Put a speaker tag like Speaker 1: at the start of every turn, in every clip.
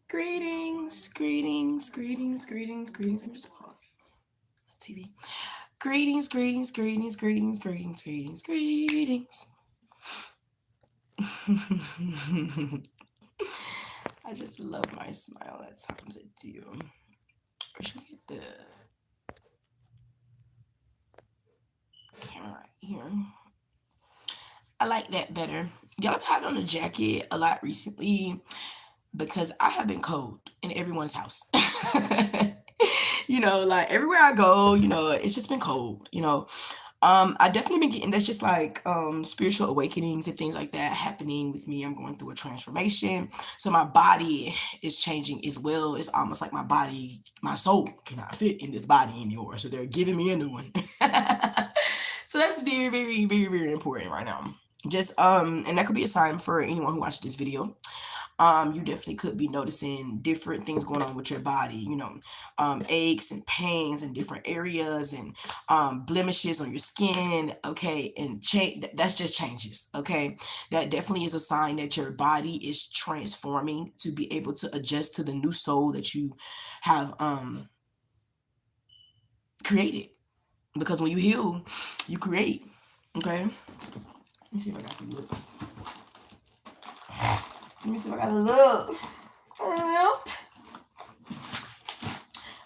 Speaker 1: Greetings, greetings, greetings, greetings, greetings. Let me just pause TV. Greetings, greetings, greetings, greetings, greetings, greetings, greetings. I just love my smile at times. I do. Where should we get the camera right here? I like that better. Y'all have had on a jacket a lot recently because I have been cold in everyone's house. Like everywhere I go, it's just been cold, I definitely been getting that's just like spiritual awakenings and things like that happening with me. I'm going through a transformation. So my body is changing as well. It's almost like my soul cannot fit in this body anymore. So they're giving me a new one. So that's very, very, very, very important right now. Just and that could be a sign for anyone who watched this video. You definitely could be noticing different things going on with your body, aches and pains in different areas and blemishes on your skin. Okay. And that's just changes. Okay. That definitely is a sign that your body is transforming to be able to adjust to the new soul that you have created. Because when you heal, you create. Okay. Let me see if I got some lips. Let me see if I got a look.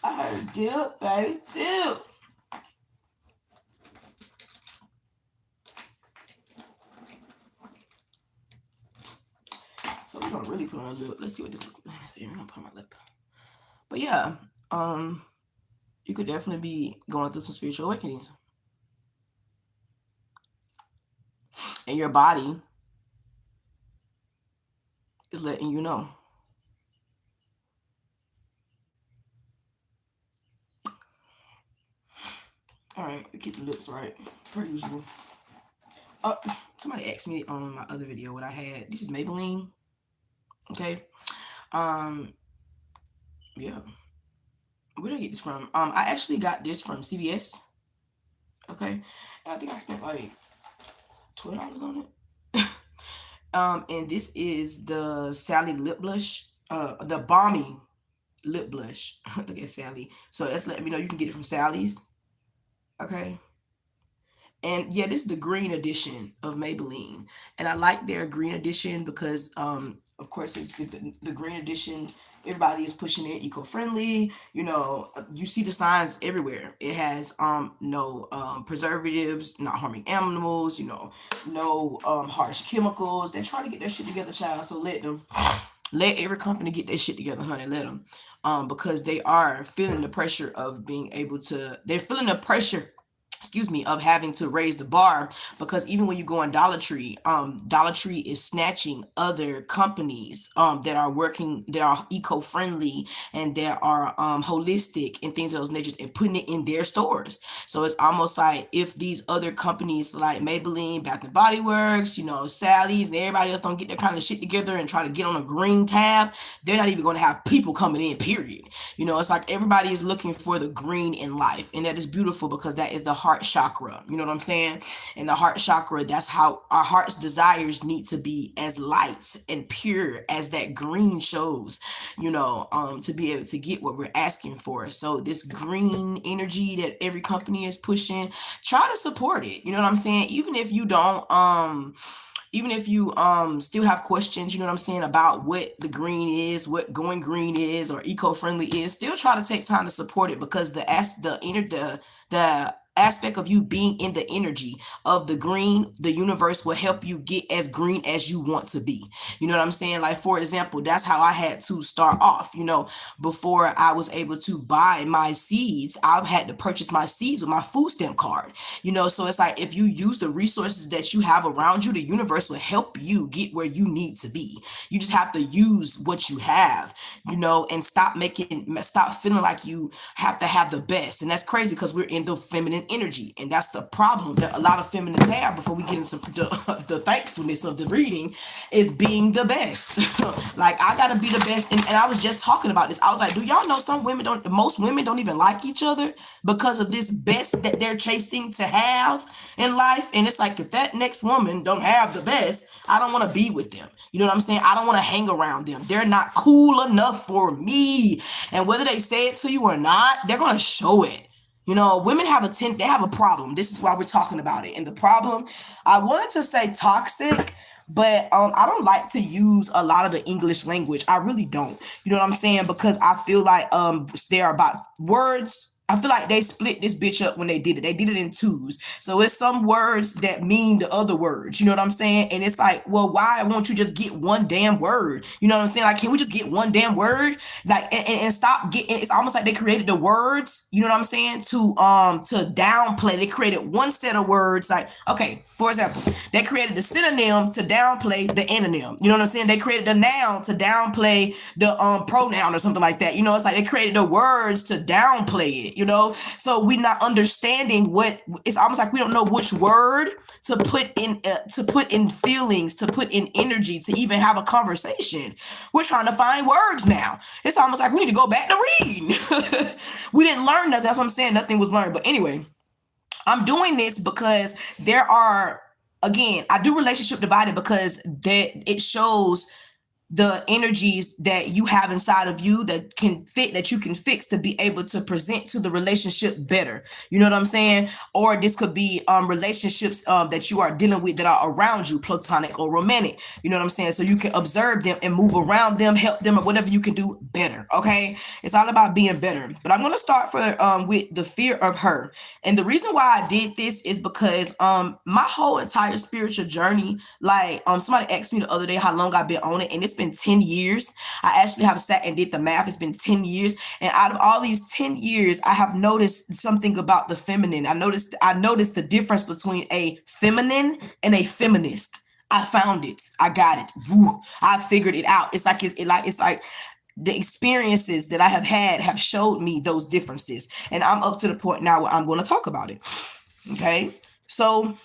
Speaker 1: I heard dip, baby, dip. So we're gonna really put on a lip. Let's see what this. Let me see. I'm gonna put on my lip. But yeah, you could definitely be going through some spiritual awakenings, and your body is letting you know. All right, we keep the lips right, per usual. Somebody asked me on my other video what I had. This is Maybelline. Okay. Yeah. Where did I get this from? I actually got this from CVS. Okay. And I think I spent like $12 on it. And this is the Sally lip blush, the Balmy lip blush. Look at Sally. So that's letting me know you can get it from Sally's. Okay. And yeah, this is the green edition of Maybelline. And I like their green edition because, of course, it's the green edition. Everybody is pushing it eco-friendly. You see the signs everywhere. It has no preservatives, not harming animals, no harsh chemicals. They're trying to get their shit together, child. So let every company get their shit together, honey. Let them. Because they are feeling the pressure of they're feeling the pressure, of having to raise the bar, because even when you go on Dollar Tree is snatching other companies that are eco-friendly and that are holistic and things of those natures, and putting it in their stores. So it's almost like if these other companies like Maybelline, Bath and Body Works, Sally's, and everybody else don't get their kind of shit together and try to get on a green tab, they're not even going to have people coming in, period. It's like everybody is looking for the green in life, and that is beautiful because that is the heart chakra. You know what I'm saying? And the heart chakra, that's how our heart's desires need to be as light and pure as that green shows, to be able to get what we're asking for. So this green energy that every company is pushing, try to support it. You know what I'm saying? Even if you don't, still have questions, you know what I'm saying, about what the green is, what going green is, or eco-friendly is, still try to take time to support it, because the aspect of you being in the energy of the green, the universe will help you get as green as you want to be. You know what I'm saying? Like, for example, that's how I had to start off. Before I was able to buy my seeds, I had to purchase my seeds with my food stamp card. So it's like, if you use the resources that you have around you, the universe will help you get where you need to be. You just have to use what you have, and stop feeling like you have to have the best. And that's crazy, because we're in the feminine energy. And that's the problem that a lot of feminists have before we get into the thankfulness of the reading, is being the best. Like, I gotta be the best. And I was just talking about this. I was like, do y'all know most women don't even like each other because of this best that they're chasing to have in life? And it's like, if that next woman don't have the best, I don't want to be with them. You know what I'm saying? I don't want to hang around them. They're not cool enough for me. And whether they say it to you or not, they're going to show it. You know, women have they have a problem. This is why we're talking about it. And the problem, I wanted to say toxic, but I don't like to use a lot of the English language. I really don't. You know what I'm saying? Because I feel like they're about words. I feel like they split this bitch up when they did it. They did it in twos. So it's some words that mean the other words. You know what I'm saying? And it's like, well, why won't you just get one damn word? You know what I'm saying? Like, can we just get one damn word? Like, and stop getting, it's almost like they created the words, you know what I'm saying, to downplay. They created one set of words. Like, okay, for example, they created the synonym to downplay the anonym. You know what I'm saying? They created the noun to downplay the pronoun or something like that. You know, it's like they created the words to downplay it. You know, so we're not understanding what it's almost like we don't know which word to put in feelings, to put in energy, to even have a conversation. We're trying to find words now. It's almost like we need to go back to reading. We didn't learn nothing. That's what I'm saying. Nothing was learned. But anyway, I'm doing this because there are, again, I do relationship divided because it shows the energies that you have inside of you that you can fix to be able to present to the relationship better. You know what I'm saying? Or this could be relationships that you are dealing with that are around you, platonic or romantic. You know what I'm saying? So you can observe them and move around them, help them, or whatever you can do better. Okay, it's all about being better. But I'm going to start with the fear of her. And the reason why I did this is because my whole entire spiritual journey, like somebody asked me the other day how long I've been on it, and it's been 10 years. I actually have sat and did the math. It's been 10 years. And out of all these 10 years, I have noticed something about the feminine. I noticed the difference between a feminine and a feminist. I found it. I got it. Woo. I figured it out. It's like the experiences that I have had have showed me those differences. And I'm up to the point now where I'm going to talk about it. Okay. So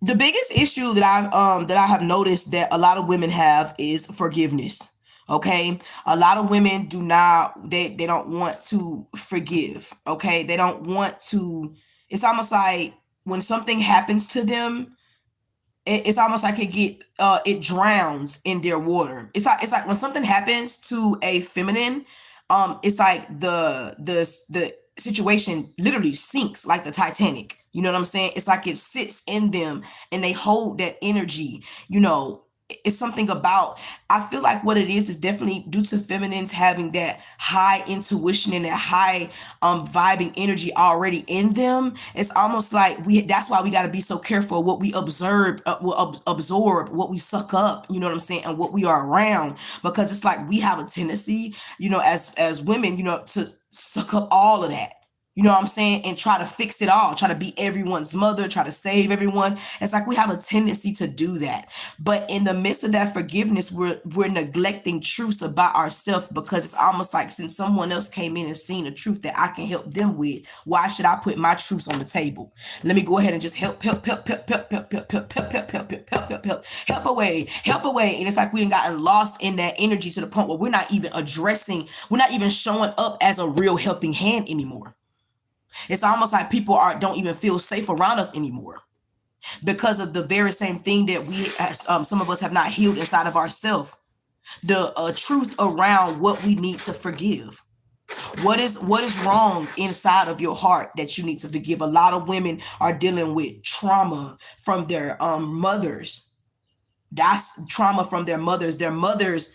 Speaker 1: the biggest issue that I have noticed that a lot of women have is forgiveness. Okay, a lot of women they don't want to forgive. Okay, they don't want to. It's almost like when something happens to them, it's almost like it drowns in their water. It's like when something happens to a feminine, it's like the situation literally sinks like the Titanic. You know what I'm saying? It's like it sits in them and they hold that energy. You know, it's something about, I feel like what it is definitely due to feminines having that high intuition and that high vibing energy already in them. It's almost like that's why we got to be so careful what we absorb, what we suck up, you know what I'm saying, and what we are around, because it's like we have a tendency, you know, as women, you know, to suck up all of that. You know what I'm saying? And try to fix it all, try to be everyone's mother, try to save everyone. It's like we have a tendency to do that. But in the midst of that forgiveness, we're neglecting truths about ourselves, because it's almost like since someone else came in and seen a truth that I can help them with, why should I put my truths on the table? Let me go ahead and just help away. And it's like we done gotten lost in that energy to the point where we're not even showing up as a real helping hand anymore. It's almost like people don't even feel safe around us anymore because of the very same thing that we, some of us have not healed inside of ourselves. The truth around what we need to forgive. What is wrong inside of your heart that you need to forgive? A lot of women are dealing with trauma from their mothers. That's trauma from their mothers. Their mothers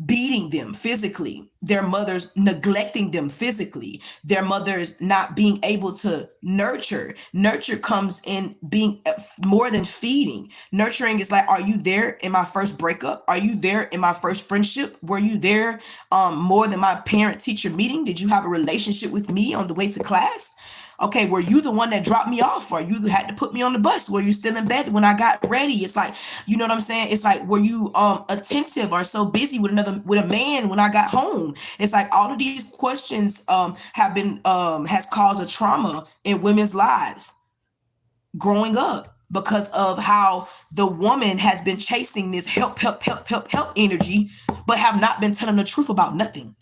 Speaker 1: beating them physically, their mothers neglecting them physically, their mothers not being able to nurture. Nurture comes in being more than feeding. Nurturing is like, are you there in my first breakup? Are you there in my first friendship? Were you there more than my parent-teacher meeting? Did you have a relationship with me on the way to class? Okay, were you the one that dropped me off, or you had to put me on the bus? Were you still in bed when I got ready? It's like, you know what I'm saying? It's like, were you attentive or so busy with a man when I got home? It's like all of these questions have been has caused a trauma in women's lives growing up, because of how the woman has been chasing this help energy, but have not been telling the truth about nothing.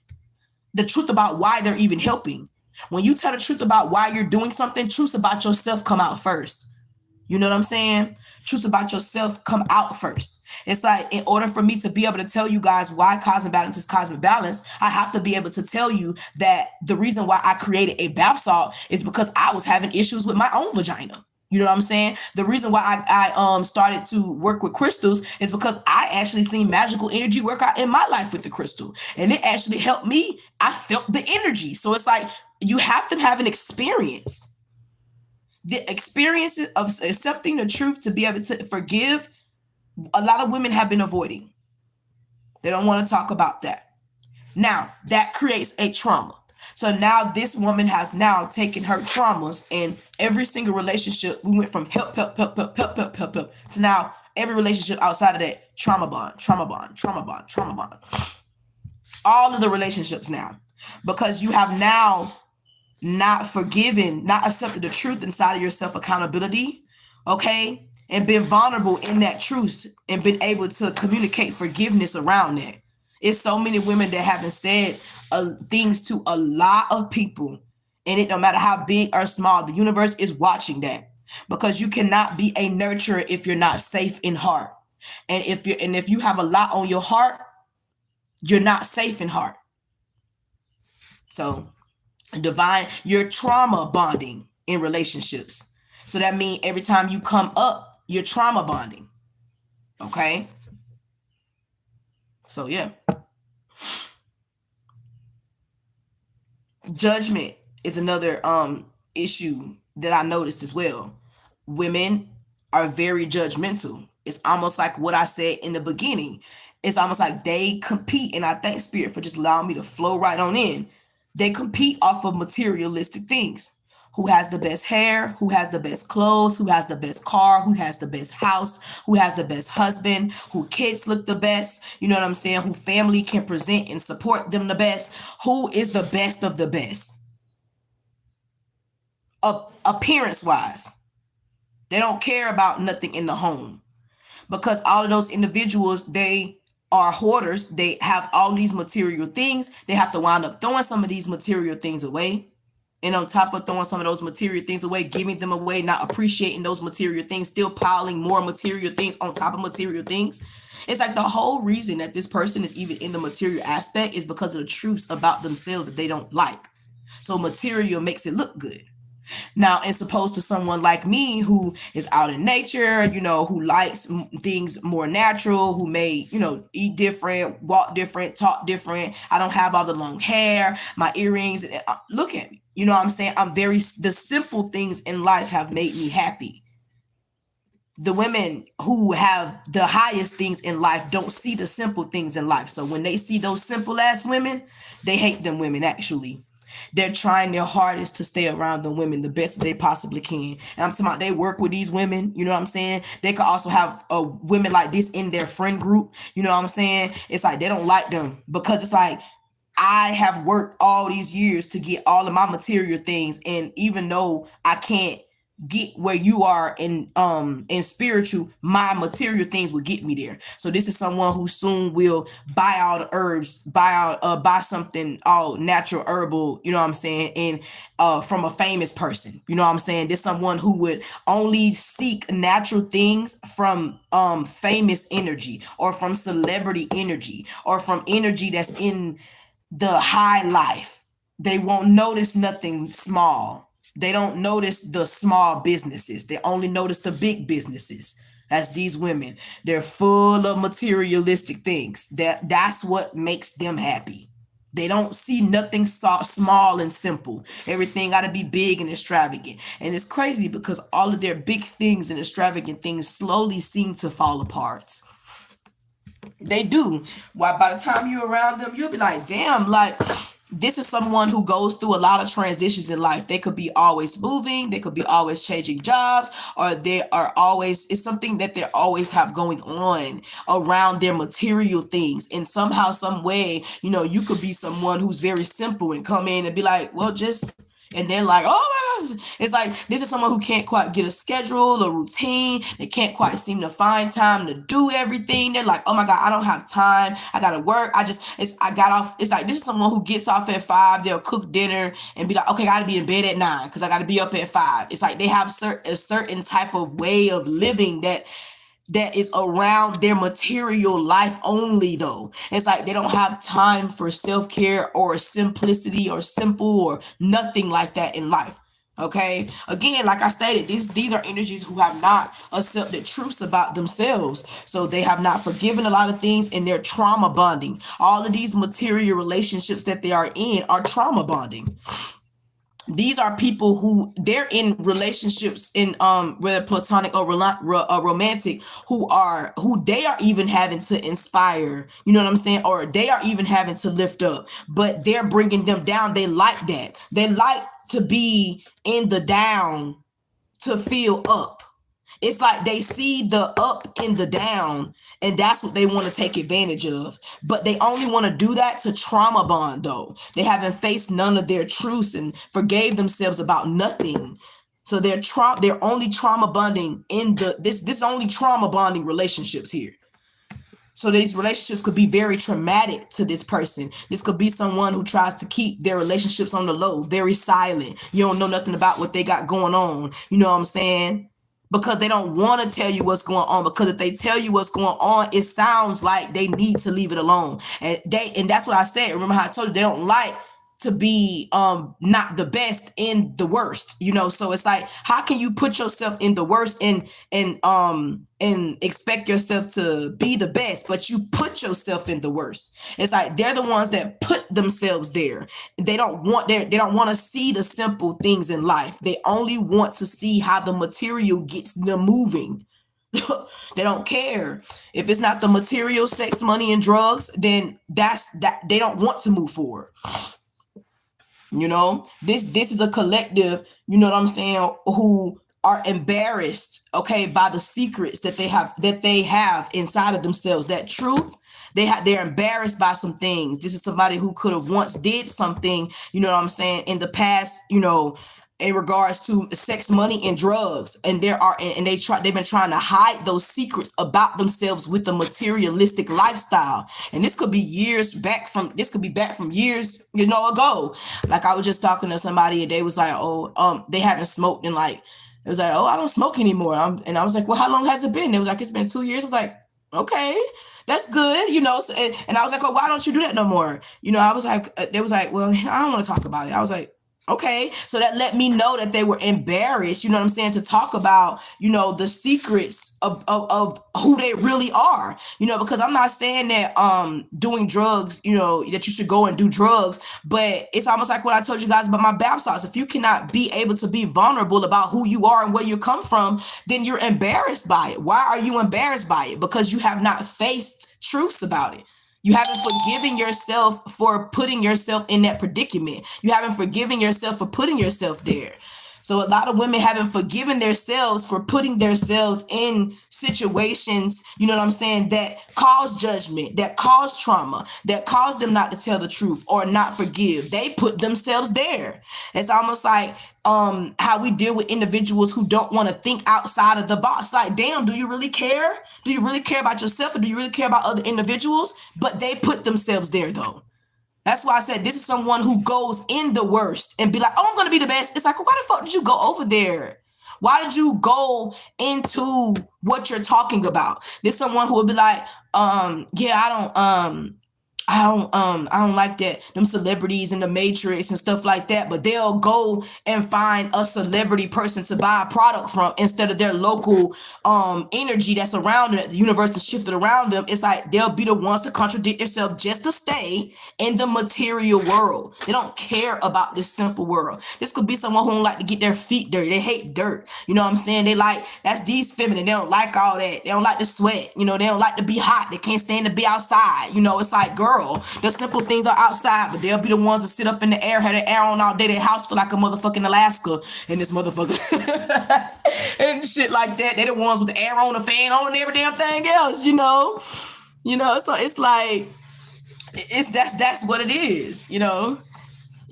Speaker 1: The truth about why they're even helping. When you tell the truth about why you're doing something, truths about yourself come out first. You know what I'm saying? Truths about yourself come out first. It's like, in order for me to be able to tell you guys why cosmic balance is cosmic balance, I have to be able to tell you that the reason why I created a bath salt is because I was having issues with my own vagina. You know what I'm saying? The reason why I started to work with crystals is because I actually seen magical energy work out in my life with the crystal. And it actually helped me. I felt the energy. So it's like, you have to have an experience. The experience of accepting the truth to be able to forgive, a lot of women have been avoiding. They don't want to talk about that. Now, that creates a trauma. So now this woman has now taken her traumas, and every single relationship, we went from help to now every relationship outside of that, trauma bond. All of the relationships now, because you have now not forgiven, not accepted the truth inside of yourself, accountability, okay, and been vulnerable in that truth and been able to communicate forgiveness around that. It's so many women that haven't said things to a lot of people, and it no matter how big or small, the universe is watching that, because you cannot be a nurturer if you're not safe in heart. And if you have a lot on your heart, you're not safe in heart. So you're trauma bonding in relationships. So that means every time you come up, you're trauma bonding. Okay? So yeah. Judgment is another issue that I noticed as well. Women are very judgmental. It's almost like what I said in the beginning. It's almost like they compete, and I thank Spirit for just allowing me to flow right on in. They compete off of materialistic things. Who has the best hair, who has the best clothes, who has the best car, who has the best house, who has the best husband, who kids look the best, you know what I'm saying, who family can present and support them the best, who is the best of the best. Appearance wise, they don't care about nothing in the home, because all of those individuals, they are hoarders. They have all these material things. They have to wind up throwing some of these material things away. And on top of throwing some of those material things away, giving them away, not appreciating those material things, still piling more material things on top of material things. It's like the whole reason that this person is even in the material aspect is because of the truths about themselves that they don't like. So material makes it look good. Now, as opposed to someone like me who is out in nature, you know, who likes things more natural, who may, you know, eat different, walk different, talk different. I don't have all the long hair, my earrings. Look at me. You know what I'm saying? The simple things in life have made me happy. The women who have the highest things in life don't see the simple things in life. So when they see those simple ass women, they hate them women actually. They're trying their hardest to stay around the women the best they possibly can. And I'm talking about they work with these women, you know what I'm saying? They could also have women like this in their friend group, you know what I'm saying? It's like they don't like them, because it's like, I have worked all these years to get all of my material things. And even though I can't get where you are in spiritual, my material things will get me there. So this is someone who soon will buy all the herbs, buy something all natural herbal, you know what I'm saying, and from a famous person, you know what I'm saying. There's someone who would only seek natural things from famous energy, or from celebrity energy, or from energy that's in the high life. They won't notice nothing small. They don't notice the small businesses. They only notice the big businesses. As these women, they're full of materialistic things. That's what makes them happy. They don't see nothing small and simple. Everything got to be big and extravagant. And it's crazy because all of their big things and extravagant things slowly seem to fall apart. They do. Why by the time you're around them, you'll be like, damn, like, this is someone who goes through a lot of transitions in life. They could be always moving, they could be always changing jobs, or they are always, it's something that they always have going on around their material things. And somehow, some way, you could be someone who's very simple and come in and be like, well, just, and they're like, oh my gosh. It's like, this is someone who can't quite get a schedule, a routine. They can't quite seem to find time to do everything. They're like, oh my God, I don't have time. I got to work. I got off. It's like, this is someone who gets off at 5. They'll cook dinner and be like, okay, I got to be in bed at 9 because I got to be up at 5. It's like they have a certain type of way of living that is around their material life only, though. It's like they don't have time for self-care or simplicity or simple or nothing like that in life. Okay, again, like I stated, these are energies who have not accepted truths about themselves. So they have not forgiven a lot of things, and they're trauma bonding. All of these material relationships that they are in are trauma bonding. These are people who they're in relationships in whether platonic or romantic, who they are even having to inspire, you know what I'm saying, or they are even having to lift up, but they're bringing them down. They like that. They like to be in the down to feel up. It's like they see the up in the down, and that's what they want to take advantage of. But they only want to do that to trauma bond, though. They haven't faced none of their truths and forgave themselves about nothing. So they're only trauma bonding in this only trauma bonding relationships here. So these relationships could be very traumatic to this person. This could be someone who tries to keep their relationships on the low, very silent. You don't know nothing about what they got going on. You know what I'm saying? Because they don't want to tell you what's going on. Because if they tell you what's going on, it sounds like they need to leave it alone. And that's what I said. Remember how I told you they don't like to be not the best in the worst, so it's like, how can you put yourself in the worst and expect yourself to be the best, but you put yourself in the worst? It's like they're the ones that put themselves there. They don't want to see the simple things in life. They only want to see how the material gets them moving. They don't care if it's not the material, sex, money, and drugs. Then that's that. They don't want to move forward. This is a collective, you know what I'm saying, who are embarrassed, okay, by the secrets that they have inside of themselves. That truth, they're embarrassed by some things. This is somebody who could have once did something, you know what I'm saying, in the past, in regards to sex, money, and drugs, and they've been trying to hide those secrets about themselves with the materialistic lifestyle. And this could be back from years, ago. Like I was just talking to somebody, and they was like, they haven't smoked, and like it was like, I don't smoke anymore. And I was like, well, how long has it been? It was like, it's been 2 years. I was like, okay, that's good, So, and I was like, oh, why don't you do that no more? I was like, they was like, well, I don't want to talk about it. I was like, okay, so that let me know that they were embarrassed, you know what I'm saying, to talk about, the secrets of who they really are, because I'm not saying that doing drugs, that you should go and do drugs, but it's almost like what I told you guys about my bath salts. If you cannot be able to be vulnerable about who you are and where you come from, then you're embarrassed by it. Why are you embarrassed by it? Because you have not faced truths about it. You haven't forgiven yourself for putting yourself in that predicament. You haven't forgiven yourself for putting yourself there. So a lot of women haven't forgiven themselves for putting themselves in situations, you know what I'm saying, that cause judgment, that cause trauma, that cause them not to tell the truth or not forgive. They put themselves there. It's almost like how we deal with individuals who don't want to think outside of the box. Like, damn, do you really care? Do you really care about yourself, or do you really care about other individuals? But they put themselves there, though. That's why I said this is someone who goes in the worst and be like, oh, I'm going to be the best. It's like, well, why the fuck did you go over there? Why did you go into what you're talking about? There's someone who will be like, yeah, I don't like that, them celebrities in the Matrix and stuff like that, but they'll go and find a celebrity person to buy a product from instead of their local energy that's around them, the universe that's shifted around them. It's like they'll be the ones to contradict themselves just to stay in the material world. They don't care about this simple world. This could be someone who don't like to get their feet dirty. They hate dirt. You know what I'm saying? That's these feminine. They don't like all that. They don't like to sweat. They don't like to be hot. They can't stand to be outside. It's like, girl, world. The simple things are outside, but they'll be the ones to sit up in the air, have the air on all day. Their house feel like a motherfucking Alaska in this motherfucker and shit like that. They're the ones with the air on, the fan on, and every damn thing else, you know. So it's like that's what it is, you know.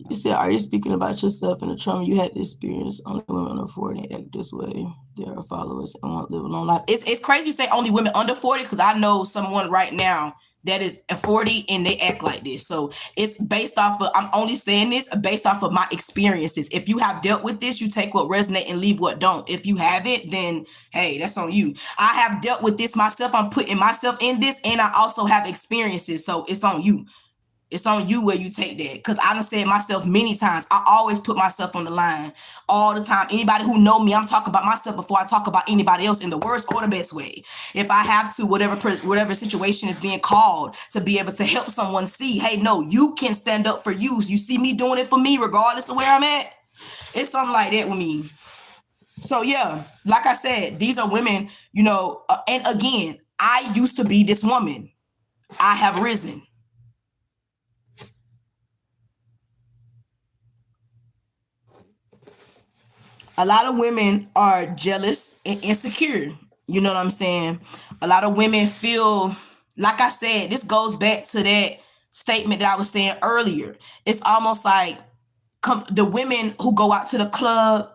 Speaker 1: You said, are you speaking about yourself and the trauma you had to experience? Only women under 40 act this way. They are followers and won't live a long life. It's crazy you say only women under 40, because I know someone right now that is 40 and they act like this. So it's based off of, I'm only saying this based off of my experiences. If you have dealt with this, you take what resonate and leave what don't. If you haven't, then hey, that's on you. I have dealt with this myself. I'm putting myself in this, and I also have experiences. So it's on you. It's on you where you take that. Because I done said myself many times. I always put myself on the line all the time. Anybody who know me, I'm talking about myself before I talk about anybody else in the worst or the best way. If I have to, whatever situation is being called to be able to help someone see, hey, no, you can stand up for you. You see me doing it for me regardless of where I'm at. It's something like that with me. So yeah, like I said, these are women, you know, and again, I used to be this woman. I have risen. A lot of women are jealous and insecure. You know what I'm saying? A lot of women feel, like I said, this goes back to that statement that I was saying earlier. It's almost like the women who go out to the club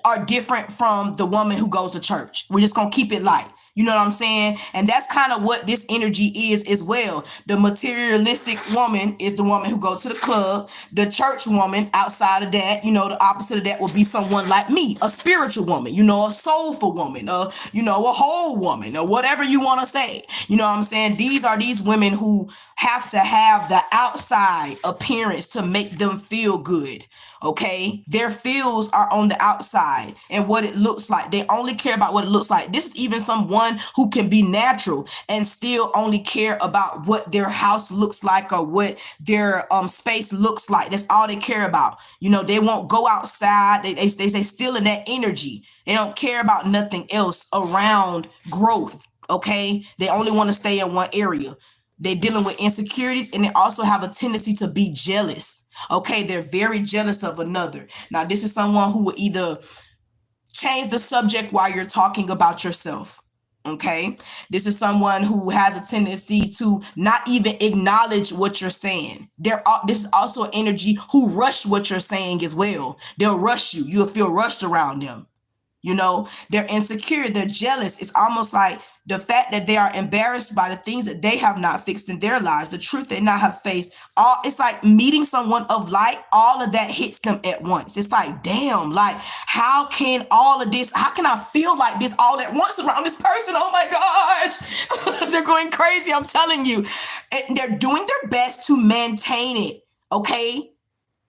Speaker 1: are different from the woman who goes to church. We're just going to keep it light. You know what I'm saying? And that's kind of what this energy is as well. The materialistic woman is the woman who goes to the club. The church woman outside of that, you know, the opposite of that would be someone like me, a spiritual woman, you know, a soulful woman, you know, a whole woman, or whatever you want to say. You know what I'm saying? These are these women who have to have the outside appearance to make them feel good. Okay, their feels are on the outside and what it looks like. They only care about what it looks like. This is even someone who can be natural and still only care about what their house looks like or what their space looks like. That's all they care about. You know, they won't go outside. They still in that energy. They don't care about nothing else around growth. Okay, they only want to stay in one area. They're dealing with insecurities, and they also have a tendency to be jealous. Okay, they're very jealous of another. Now, this is someone who will either change the subject while you're talking about yourself. Okay, this is someone who has a tendency to not even acknowledge what you're saying. This is also an energy who rush what you're saying as well. They'll rush you. You'll feel rushed around them. You know, they're insecure, they're jealous. It's almost like the fact that they are embarrassed by the things that they have not fixed in their lives, the truth they not have faced. It's like meeting someone of light, all of that hits them at once. It's like, damn, like, how can I feel like this all at once around this person? Oh my gosh, they're going crazy, I'm telling you. And they're doing their best to maintain it, okay?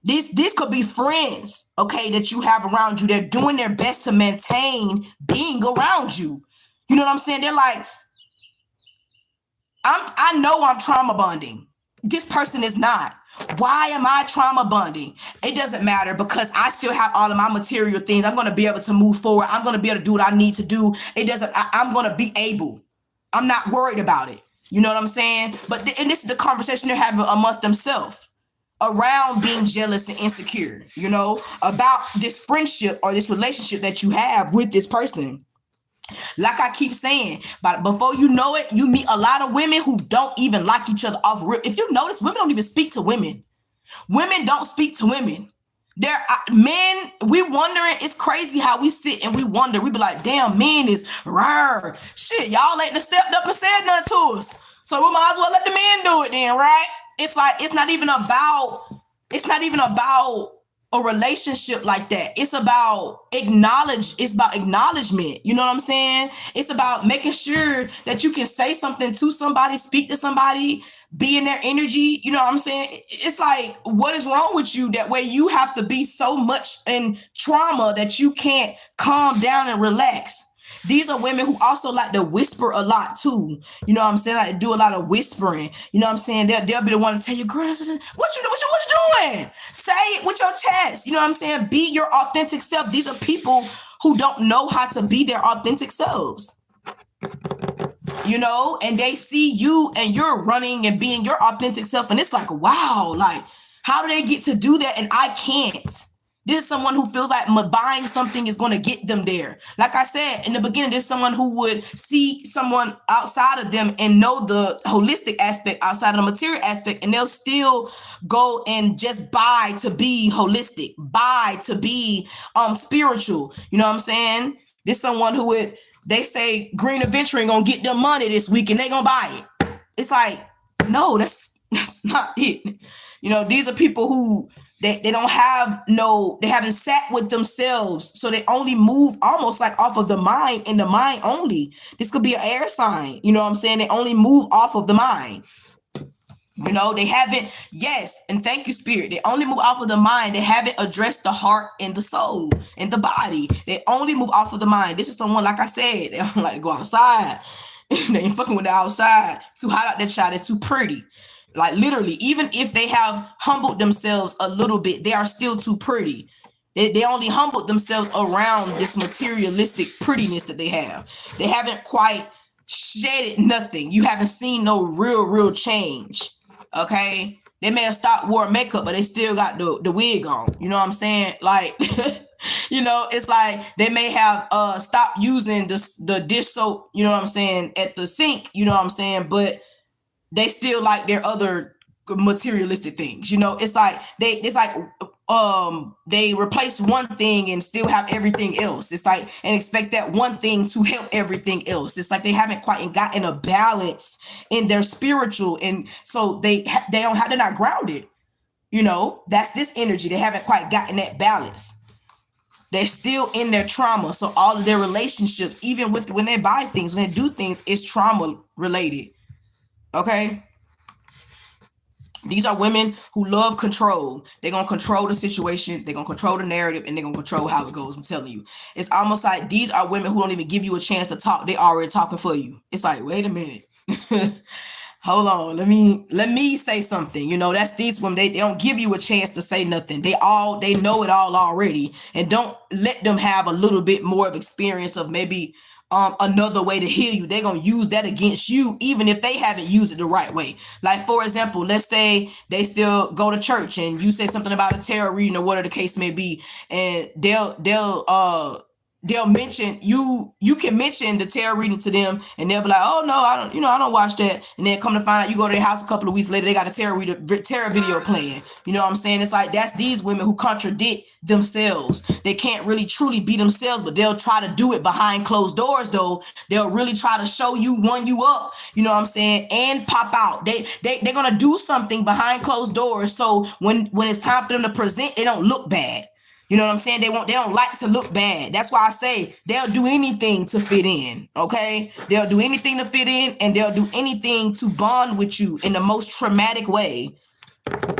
Speaker 1: This could be friends, okay, that you have around you. They're doing their best to maintain being around you. You know what I'm saying? They're like, I know I'm trauma bonding. This person is not. Why am I trauma bonding? It doesn't matter, because I still have all of my material things. I'm going to be able to move forward. I'm going to be able to do what I need to do. I'm going to be able. I'm not worried about it. You know what I'm saying? And this is the conversation they're having amongst themselves around being jealous and insecure, you know, about this friendship or this relationship that you have with this person. Like I keep saying, but before you know it, you meet a lot of women who don't even like each other off real. If you notice, women don't even speak to women. Women don't speak to women. Men, we wondering, it's crazy how we sit and we wonder. We be like, damn, men is rare. Shit, y'all ain't stepped up and said nothing to us. So we might as well let the men do it then, right? It's like, it's not even about a relationship like that. It's about acknowledgement. You know what I'm saying? It's about making sure that you can say something to somebody, speak to somebody, be in their energy. You know what I'm saying? It's like, what is wrong with you? That way you have to be so much in trauma that you can't calm down and relax. These are women who also like to whisper a lot too. You know what I'm saying? Like, do a lot of whispering. You know what I'm saying? They'll be the one to tell you, girl, what you doing? Say it with your chest. You know what I'm saying? Be your authentic self. These are people who don't know how to be their authentic selves. you know, and they see you and you're running and being your authentic self. And it's like, wow, like, how do they get to do that? And I can't. This is someone who feels like buying something is going to get them there. Like I said in the beginning, there's someone who would see someone outside of them and know the holistic aspect outside of the material aspect, and they'll still go and just buy to be holistic, buy to be spiritual. You know what I'm saying? There's someone who would, they say green adventuring gonna get them money this week and they gonna buy it. It's like, no, that's not it. You know, these are people who they don't have they haven't sat with themselves. So they only move almost like off of the mind, and the mind only. This could be an air sign. You know what I'm saying? They only move off of the mind. You know, they haven't, yes, and thank you, Spirit. They only move off of the mind. They haven't addressed the heart and the soul and the body. They only move off of the mind. This is someone, like I said, they don't like to go outside. They ain't fucking with the outside. Too hot out that child. They're too pretty. Like literally, even if they have humbled themselves a little bit, they are still too pretty. They only humbled themselves around this materialistic prettiness that they have. They haven't quite shedded nothing. You haven't seen no real change. Okay, they may have stopped wearing makeup, but they still got the wig on. You know what I'm saying? Like, you know, it's like they may have stopped using the dish soap. You know what I'm saying, at the sink. You know what I'm saying, but they still like their other materialistic things. You know, it's like they replace one thing and still have everything else. It's like, and expect that one thing to help everything else. It's like they haven't quite gotten a balance in their spiritual, and so they're not grounded. You know, that's this energy. They haven't quite gotten that balance. They're still in their trauma. So all of their relationships, even when they buy things, when they do things, is trauma related. Okay. These are women who love control. They're going to control the situation. They're going to control the narrative, and they're going to control how it goes. I'm telling you, it's almost like these are women who don't even give you a chance to talk. They already talking for you. It's like, wait a minute. Hold on. Let me say something. You know, that's these women. They don't give you a chance to say nothing. They know it all already, and don't let them have a little bit more of experience of maybe another way to heal you. They're gonna use that against you, even if they haven't used it the right way. Like, for example, let's say they still go to church and you say something about a tarot reading or whatever the case may be, and they'll mention you can mention the tarot reading to them, and they'll be like, oh no, I don't watch that. And then come to find out, you go to their house a couple of weeks later, they got a tarot video playing. You know what I'm saying? It's like, that's these women who contradict themselves. They can't really truly be themselves, but they'll try to do it behind closed doors. Though they'll really try to show you, one you up, you know what I'm saying, and pop out. They're gonna do something behind closed doors, so when it's time for them to present, they don't look bad. You know what I'm saying? They don't like to look bad. That's why I say they'll do anything to fit in. Okay, they'll do anything to fit in, and they'll do anything to bond with you in the most traumatic way.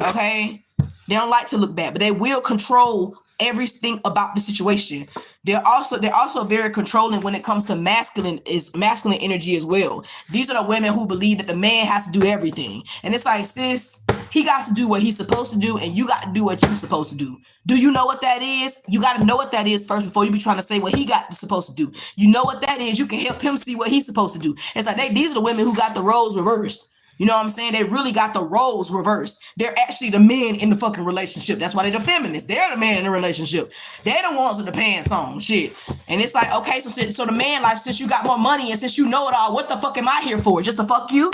Speaker 1: Okay, they don't like to look bad, but they will control everything about the situation. They're also very controlling when it comes to masculine energy as well. These are the women who believe that the man has to do everything, and it's like, sis, he got to do what he's supposed to do, and you got to do what you're supposed to do. Do you know what that is? You got to know what that is first before you be trying to say what he got supposed to do. You know what that is. You can help him see what he's supposed to do. It's like these are the women who got the roles reversed. You know what I'm saying? They really got the roles reversed. They're actually the men in the fucking relationship. That's why they're the feminists. They're the man in the relationship. They're the ones with the pants on, shit. And it's like, okay, so the man, like, since you got more money and since you know it all, what the fuck am I here for? Just to fuck you?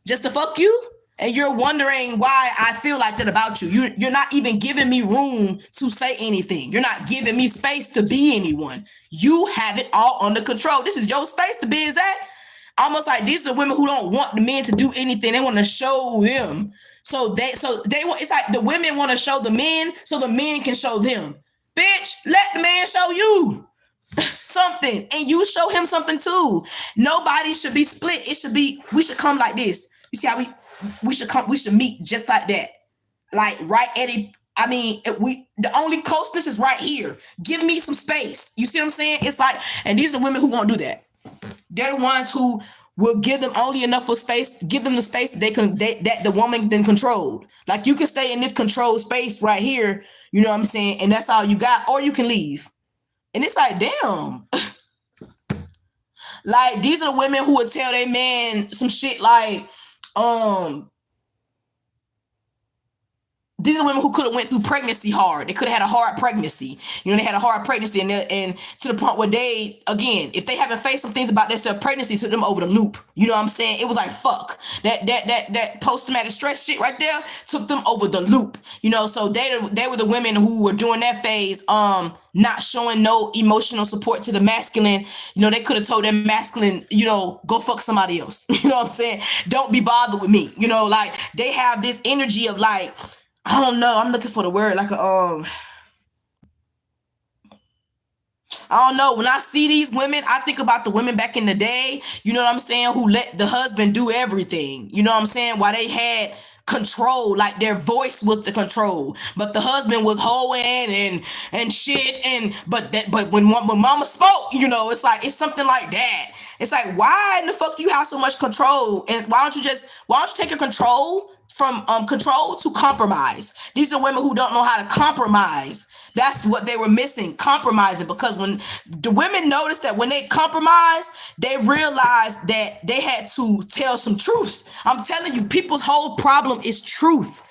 Speaker 1: Just to fuck you? And you're wondering why I feel like that about you. You're not even giving me room to say anything. You're not giving me space to be anyone. You have it all under control. This is your space to be exact. Almost like these are the women who don't want the men to do anything. They want to show them. So they want, it's like the women want to show the men so the men can show them. Bitch, let the man show you something, and you show him something too. Nobody should be split. We should come like this. You see how we should meet just like that. Like right at it. I mean, the only closeness is right here. Give me some space. You see what I'm saying? It's like, and these are the women who won't do that. They're the ones who will give them only enough of space, give them the space that the woman then controlled. Like, you can stay in this controlled space right here, you know what I'm saying? And that's all you got, or you can leave. And it's like, damn. Like, these are the women who would tell their man some shit like, these are women who could have went through pregnancy hard. They could have had a hard pregnancy. They had a hard pregnancy, and to the point where they, again, if they haven't faced some things about their pregnancy, took them over the loop. You know what I'm saying? It was like, fuck. That post-traumatic stress shit right there took them over the loop. So they were the women who were during that phase, not showing no emotional support to the masculine. They could have told their masculine, go fuck somebody else. You know what I'm saying? Don't be bothered with me. Like, they have this energy of like, I don't know. I'm looking for the word, like I don't know. When I see these women, I think about the women back in the day, you know what I'm saying, who let the husband do everything. You know what I'm saying? While they had control, like their voice was the control, but the husband was hoeing and shit. But when mama spoke, it's like, it's something like that. It's like, why in the fuck do you have so much control? And why don't you take your control from control to compromise? These are women who don't know how to compromise. That's what they were missing, compromising. Because when the women noticed that when they compromised, they realized that they had to tell some truths. I'm telling you, people's whole problem is truth.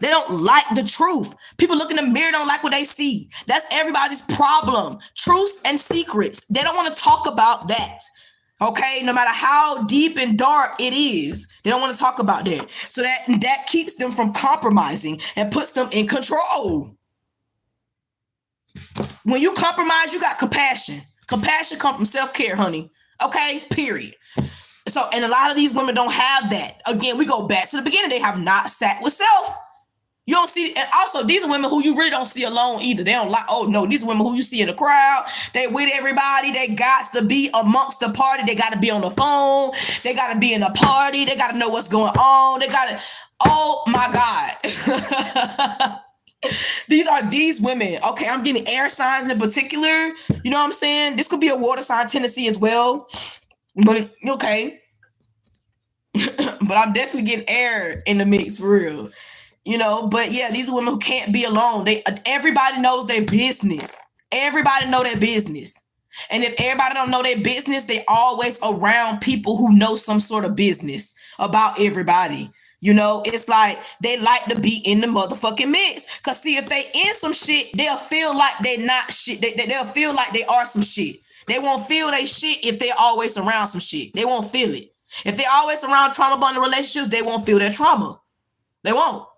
Speaker 1: They don't like the truth. People look in the mirror, don't like what they see. That's everybody's problem. Truths and secrets. They don't want to talk about that. Okay, no matter how deep and dark it is, they don't want to talk about that. So that keeps them from compromising and puts them in control. When you compromise, you got compassion. Compassion comes from self-care, honey. Okay, period. So, and a lot of these women don't have that. Again, we go back to the beginning. They have not sat with self. You don't see, and also these are women who you really don't see alone either. They don't like, oh no, these are women who you see in the crowd. They with everybody. They got to be amongst the party. They got to be on the phone. They got to be in a party. They got to know what's going on. They got to, oh my God. These are these women. Okay, I'm getting air signs in particular. You know what I'm saying? This could be a water sign tendency as well. But okay. But I'm definitely getting air in the mix for real. But yeah, these are women who can't be alone. Everybody knows their business. Everybody know their business. And if everybody don't know their business, they always around people who know some sort of business about everybody. It's like they like to be in the motherfucking mix. Cause see, if they in some shit, they'll feel like they not shit. They'll feel like they are some shit. They won't feel they shit if they're always around some shit. They won't feel it. If they're always around trauma bonded relationships, they won't feel their trauma. They won't.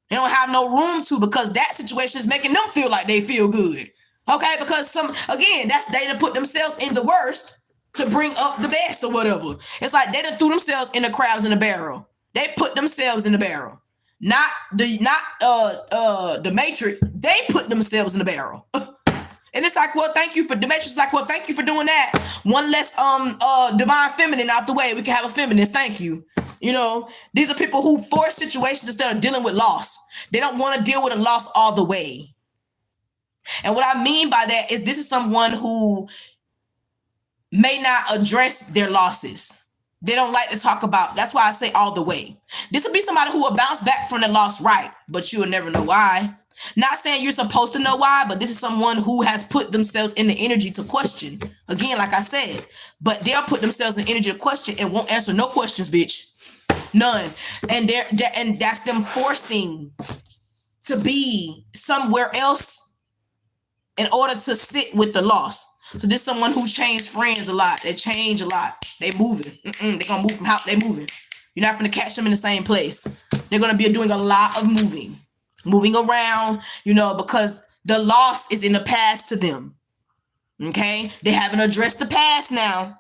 Speaker 1: They don't have no room to, because that situation is making them feel like they feel good. Okay, because that's they done put themselves in the worst to bring up the best or whatever. It's like they done threw themselves in the crabs in the barrel. They put themselves in the barrel. Not the Matrix. They put themselves in the barrel. And it's like, well, thank you for the Matrix. Like, well, thank you for doing that. One less divine feminine out the way. We can have a feminist. Thank you. These are people who force situations instead of dealing with loss. They don't want to deal with a loss all the way. And what I mean by that is this is someone who may not address their losses. They don't like to talk about. That's why I say all the way. This will be somebody who will bounce back from the loss, right? But you will never know why. Not saying you're supposed to know why, but this is someone who has put themselves in the energy to question. Again, like I said, but they'll put themselves in the energy to question and won't answer no questions, bitch. None. And and that's them forcing to be somewhere else in order to sit with the loss. So this is someone who changed friends a lot. They change a lot. They moving. They're gonna move from how they moving. You're not gonna catch them in the same place. They're gonna be doing a lot of moving around, because the loss is in the past to them. Okay, they haven't addressed the past now.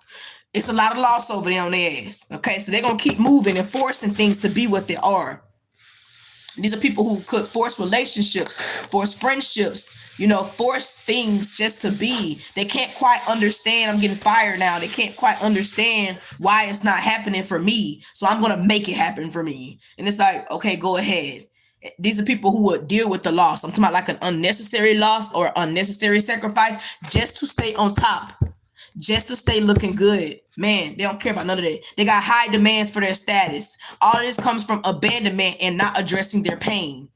Speaker 1: It's a lot of loss over there on their ass. Okay, so they're gonna keep moving and forcing things to be what they are. These are people who could force relationships, force friendships, force things just to be. They can't quite understand. I'm getting fired now. They can't quite understand why it's not happening for me. So I'm going to make it happen for me. And it's like, okay, go ahead. These are people who would deal with the loss. I'm talking about like an unnecessary loss or unnecessary sacrifice just to stay on top. Just to stay looking good. Man, they don't care about none of that. They got high demands for their status. All of this comes from abandonment and not addressing their pain.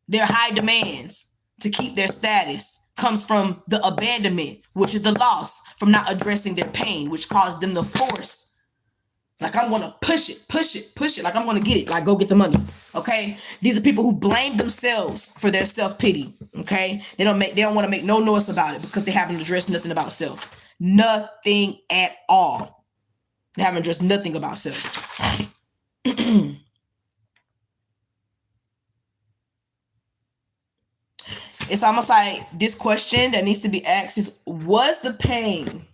Speaker 1: Their high demands to keep their status, comes from the abandonment, which is the loss from not addressing their pain, which caused them to force. Like, I'm going to push it. Like, I'm going to get it. Like, go get the money. Okay. These are people who blame themselves for their self-pity. Okay. They don't want to make no noise about it because they haven't addressed nothing about self. Nothing at all. They haven't addressed nothing about self. It's almost like this question that needs to be asked is, was the pain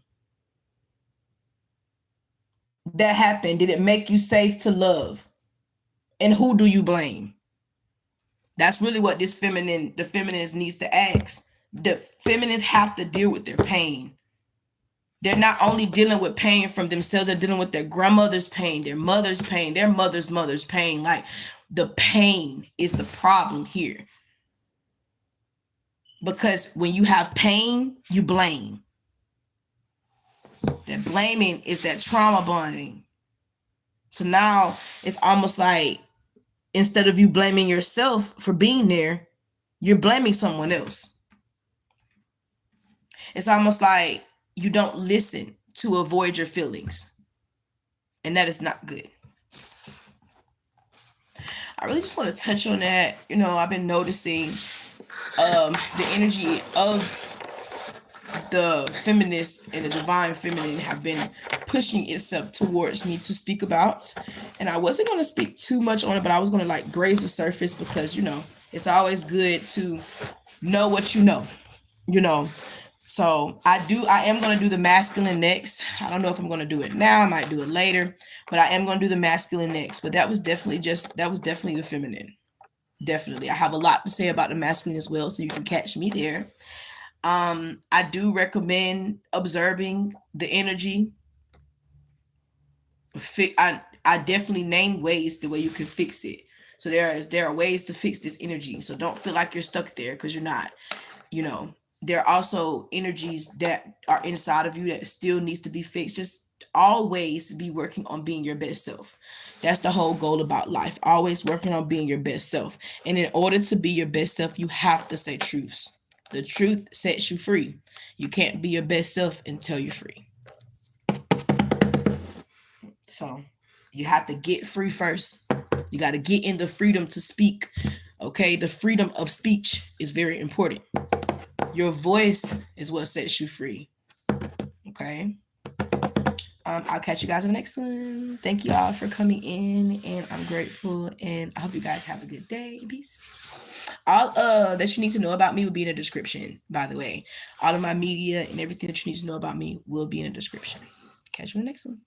Speaker 1: that happened, did it make you safe to love? And who do you blame? That's really what the feminist needs to ask. The feminists have to deal with their pain. They're not only dealing with pain from themselves, they're dealing with their grandmother's pain, their mother's pain, their mother's pain. Like, the pain is the problem here. Because when you have pain, you blame. That blaming is that trauma bonding. So now it's almost like, instead of you blaming yourself for being there, you're blaming someone else. It's almost like you don't listen to avoid your feelings. And that is not good. I really just want to touch on that. You know, I've been noticing the energy of the feminist and the divine feminine have been pushing itself towards me to speak about. And I wasn't going to speak too much on it, but I was going to like graze the surface because, you know, it's always good to know what you know. So I am going to do the masculine next. I don't know if I'm going to do it now. I might do it later, but I am going to do the masculine next. But that was definitely the feminine. Definitely. I have a lot to say about the masculine as well, so you can catch me there. I do recommend observing the energy. I definitely name ways the way you can fix it. So there are ways to fix this energy. So don't feel like you're stuck there, because you're not. You know, there are also energies that are inside of you that still needs to be fixed. Just always be working on being your best self. That's the whole goal about life. Always working on being your best self. And in order to be your best self, you have to say truths. The truth sets you free. You can't be your best self until you're free. So you have to get free first. You got to get in the freedom to speak. Okay, the freedom of speech is very important. Your voice is what sets you free. Okay. I'll catch you guys in the next one. Thank you all for coming in, and I'm grateful, and I hope you guys have a good day. Peace. All that you need to know about me will be in the description, by the way. All of my media and everything that you need to know about me will be in the description. Catch you in the next one.